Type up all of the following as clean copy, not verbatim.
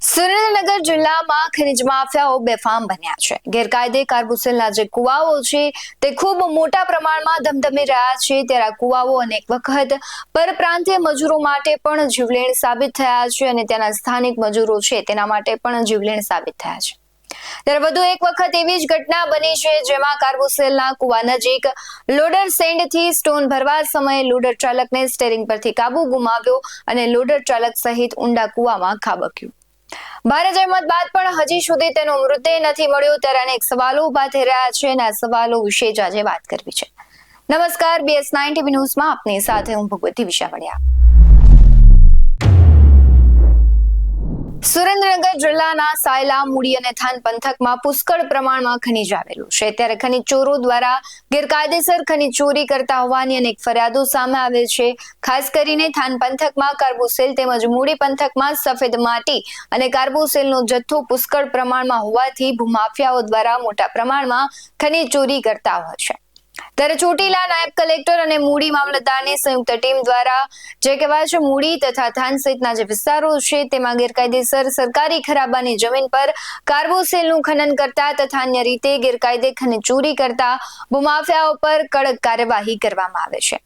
સુરેન્દ્રનગર જિલ્લામાં ખનીજ માફિયાઓ બેફામ બન્યા છે. ગેરકાયદે કાર્બોસેલના જે કુવાઓ છે તે ખૂબ મોટા પ્રમાણમાં ધમધમી રહ્યા છે. ત્યારે આ કુવાઓ અનેક વખત પરપ્રાંતીય મજૂરો માટે પણ જીવલેણ સાબિત થયા છે અને ત્યાંના સ્થાનિક મજૂરો છે તેના માટે પણ જીવલેણ સાબિત થયા છે. ત્યારે વધુ એક વખત એવી જ ઘટના બની છે જેમાં કાર્બોસેલના કુવા નજીક લોડર સેન્ડથી સ્ટોન ભરવા સમયે લોડર ચાલકને સ્ટીયરિંગ પરથી કાબુ ગુમાવ્યો અને લોડર ચાલક સહિત ઊંડા કુવામાં ખાબક્યું. ભારે જહેમત બાદ પણ હજી સુધી તેનો મૃતદેહ નથી મળ્યો. ત્યારે અનેક સવાલો ઉભા થઈ રહ્યા છે અને આ સવાલો વિશે જ આજે વાત કરવી છે. નમસ્કાર, BS9 TV ન્યૂઝમાં આપની સાથે હું ભગવતી વિશાવડિયા. સુરેન્દ્રનગર જિલ્લાના સાયલા, મૂડી અને થાન પંથકમાં પુષ્કળ પ્રમાણમાં ખનીજ આવેલું છે. ત્યારે ખનીજ ચોરો દ્વારા ગેરકાયદેસર ખનીજ ચોરી કરતા હોવાની અનેક ફરિયાદો સામે આવે છે. ખાસ કરીને થાન પંથકમાં કાર્બોસેલ તેમજ મૂડી પંથકમાં સફેદ માટી અને કાર્બોસેલનો જથ્થો પુષ્કળ પ્રમાણમાં હોવાથી ભૂમાફિયાઓ દ્વારા મોટા પ્રમાણમાં ખનીજ ચોરી કરતા હોય છે. ત્યારે ચોટીલા નાયબ કલેક્ટર અને મૂડી મામલતદારની સંયુક્ત ટીમ દ્વારા જે કહેવાય છે મૂડી તથા થાન સહિતના જે વિસ્તારો છે તેમાં ગેરકાયદેસર સરકારી ખરાબાની જમીન પર કાર્બોસેલનું ખનન કરતા તથા અન્ય રીતે ગેરકાયદે ખનીજ ચોરી કરતા ભૂમાફિયાઓ પર કડક કાર્યવાહી કરવામાં આવે છે.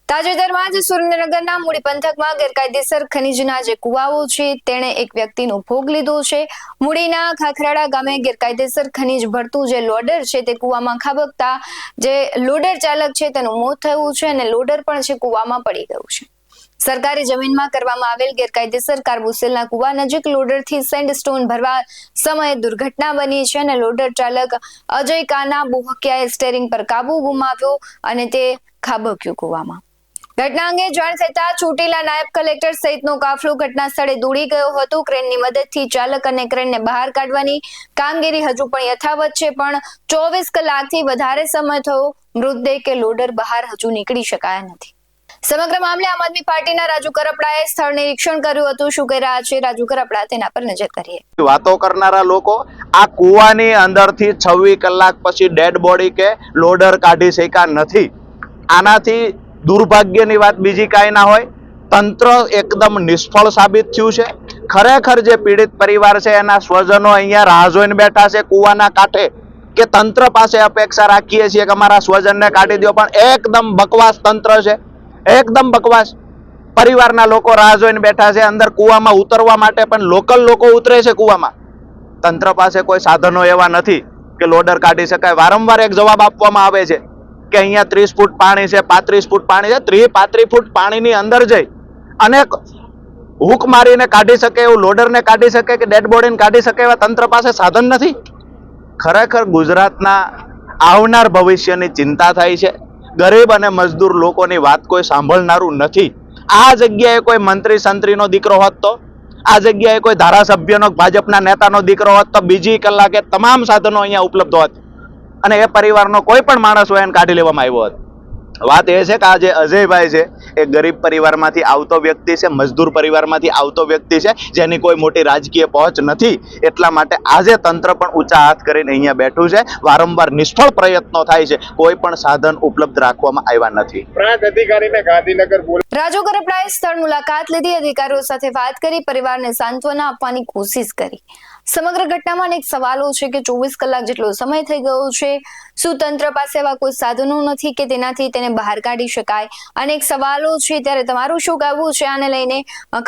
તાજેતરમાં જ સુરેન્દ્રનગરના મૂડી પંથકમાં ગેરકાયદેસર ખનીજના જે કુવાઓ છે તેણે એક વ્યક્તિનો ભોગ લીધો છે. મૂડીના ખાખરાડા ગામે ગેરકાયદેસર ખનીજ ભરતું જે લોડર છે તે કુવામાં ખાબકતા જે લોડર ચાલક છે તેનું મોત થયું છે અને લોડર પણ છે કુવામાં પડી ગયું છે. સરકારી જમીનમાં કરવામાં આવેલ ગેરકાયદેસર કાર્બોસેલના કુવા નજીક લોડરથી સેન્ડસ્ટોન ભરવા સમયે દુર્ઘટના બની છે અને લોડર ચાલક અજય કાના બોહકિયાએ સ્ટીયરિંગ પર કાબુ ગુમાવ્યો અને તે ખાબક્યું કુવામાં. ઘટના અંગે જાણ થતા ચોટીલા નાયબ કલેક્ટર સહિતનો કાફલો ઘટના સ્થળે દોડી ગયો હતો. ક્રેનની મદદથી ચાલક અને ક્રેનને બહાર કાઢવાની કામગીરી હજુ પણ યથાવત છે, પણ 24 કલાકથી વધારે સમય થયો મૃતદેહ કે લોડર બહાર હજુ નીકળી શકાયા નથી. સમગ્ર મામલે આમ આદમી પાર્ટીના રાજુ કરપડાએ સ્થળ નિરીક્ષણ કર્યું હતું. શું કહી રહ્યા છે રાજુ કરપડા, તેના પર નજર કરીએ. વાતો કરનારા લોકો આ કુવાની અંદરથી 26 કલાક પછી ડેડ બોડી કે લોડર કાઢી શક્યા નથી. આનાથી દુર્ભાગ્યની વાત બીજી કાંઈ ના હોય. તંત્ર એકદમ નિષ્ફળ સાબિત થયું છે. ખરેખર જે પીડિત પરિવાર છે એના સ્વજનો અહીંયા રાહ જોઈને બેઠા છે કુવાના કાંઠે કે તંત્ર પાસે અપેક્ષા રાખીએ છીએ કે અમારા સ્વજનને કાઢી દો, પણ એકદમ બકવાસ તંત્ર છે, એકદમ બકવાસ. પરિવારના લોકો રાહ જોઈને બેઠા છે. અંદર કુવામાં ઉતરવા માટે પણ લોકલ લોકો ઉતરે છે કુવામાં. તંત્ર પાસે કોઈ સાધનો એવા નથી કે લોડર કાઢી શકાય. વારંવાર એક જવાબ આપવામાં આવે છે કે અહીંયા 30 ફૂટ પાણી છે, 35 ફૂટ પાણી છે. 30-35 ફૂટ પાણીની અંદર જઈ અને હુક મારીને કાઢી શકે એવું લોડરને કાઢી શકે કે ડેડ બોડીને કાઢી શકે એવા તંત્ર પાસે સાધન નથી. ખરેખર ગુજરાતના આવનાર ભવિષ્યની ચિંતા થાય છે. ગરીબ અને મજદૂર લોકોની વાત કોઈ સાંભળનારું નથી. આ જગ્યાએ કોઈ મંત્રી સંત્રીનો દીકરો હોત તો, આ જગ્યાએ કોઈ ધારાસભ્યનો ભાજપના નેતાનો દીકરો હોત તો બીજી કલાકે તમામ સાધનો અહીંયા ઉપલબ્ધ હોત અને એ પરિવારનો કોઈ પણ માણસ હોય એને કાઢી લેવામાં આવ્યો હોત. વાત એ છે કે આ જે અજયભાઈ છે એ ગરીબ પરિવારમાંથી આવતો વ્યક્તિ છે, મજદૂર પરિવારમાંથી આવતો વ્યક્તિ છે, જેની કોઈ મોટી રાજકીય પહોંચ નથી. એટલા માટે આજે તંત્ર પણ ઊંચા હાથ કરીને અહીંયા બેઠું છે. વારંવાર નિષ્ફળ પ્રયત્નો થાય છે, કોઈ પણ સાધન ઉપલબ્ધ રાખવામાં આવ્યા નથી. પ્રાંત અધિકારીને ગાંધીનગર રાજુ કરપડાએ સ્થળ મુલાકાત લીધી, અધિકારીઓ સાથે વાત કરી, પરિવારને સાંત્વના આપવાની કોશિશ કરી. સમગ્ર ઘટનામાં અનેક સવાલો છે કે 24 કલાક જેટલો સમય થઈ ગયો છે. શું તંત્ર પાસે એવા કોઈ સાધનો નથી કે તેનાથી તેને બહાર કાઢી શકાય? અનેક સવાલો છે. ત્યારે તમારું શું કહેવું છે આને લઈને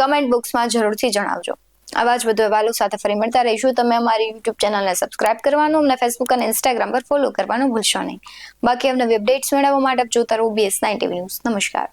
કમેન્ટ બોક્સમાં જરૂરથી જણાવજો. આવા જ વધુ અહેવાલો સાથે ફરી મળતા રહીશું. તમે અમારી YouTube ચેનલને સબસ્ક્રાઇબ કરવાનું, અમને Facebook અને Instagram પર ફોલો કરવાનું ભૂલશો નહીં. બાકી અવનવી અપડેટ્સ મેળવવા માટે જોતા રહો BS9 TV ન્યૂઝ. નમસ્કાર.